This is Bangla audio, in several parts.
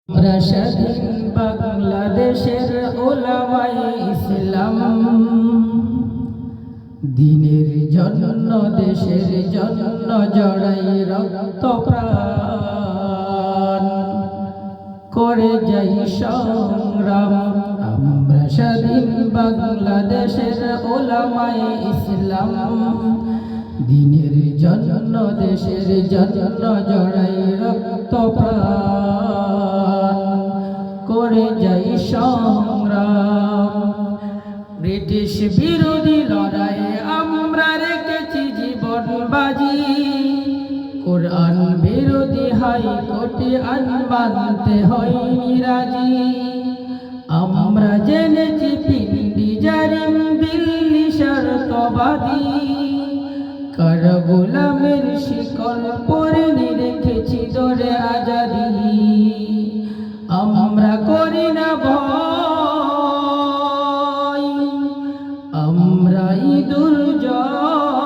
আমরা স্বাধীন বাংলাদেশের ওলামায়ে ইসলাম, দিনের জন্য দেশের জন্য জড়াই রক্ত প্রাণ করে যাই সংগ্রাম। আমরা স্বাধীন বাংলাদেশের ওলামায়ে ইসলাম, দিনের জন্য দেশের জন্য জড়াই রক্ত প্রাণ করে যাই সংগ্রাম। ব্রিটিশ বিরোধী লড়াইয়ে আমরা রেখেছি জীবন বাজি, কোরআন বিরোধী হাইকোর্টে আইন মানতে হয়নি রাজি। আমরা জেনেছি পিন্ডি জারিম দিল্লি শর্তবাদী, কার গোলামের শিকল পরে রেখেছি ধরে আজাদি। আমরা করি না ভয়, আমরাই দুর্জয়।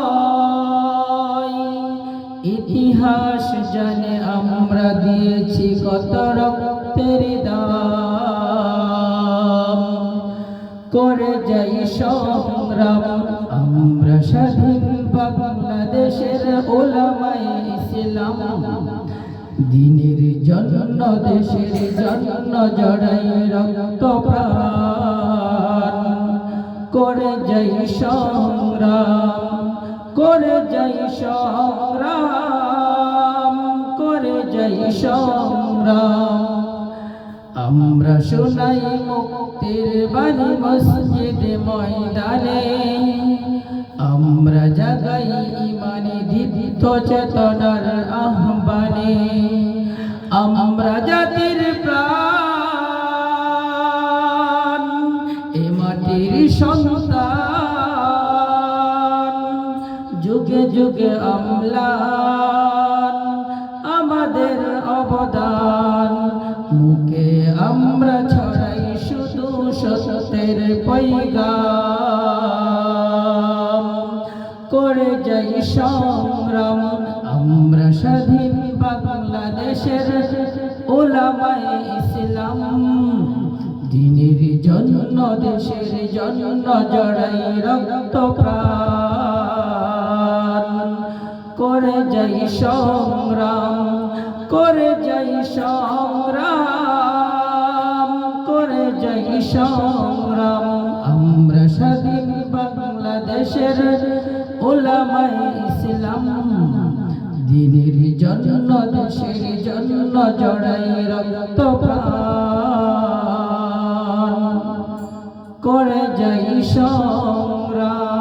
ইতিহাস জানে আমরা দিয়েছি কত রক্তের দাম করে যাই সংগ্রাম। আমরা স্বাধীন বাংলাদেশের ওলামায়ে ইসলাম, দিনের জন্য দেশের জন্য জড়াই রক্ত প্রাণ করে যাই সংগ্রাম, করে যাই সংগ্রাম, করে যাই সংগ্রাম। আমরা শোনাই মুক্তির বাণী মসজিদে ময়দানে, আমরা জাগাই ইমানি দীপ্ত চেতনার আহ্বানে। আমরা জাতির প্রাণ, এ মাটির সন্তান, যুগে যুগে অম্লান আমাদের অবদান। মুখে আমরা ছড়াই শুধু সত্যের পয়গাম করে যাই সংগ্রাম। আমরা স্বাধীন বাংলাদেশের ওলামায়ে ইসলাম, দিনের জন্য দেশের জন্য জড়াই রক্ত প্রাণ করে যাই সংগ্রাম, করে যাই সংগ্রাম, করে যাই সংগ্রাম। আমরা স্বাধীন বাংলাদেশের ওলামায়ে ইসলাম, দিনের জন্য দেশের জন্য জড়াই রক্ত প্রাণ করে যাই সংগ্রাম।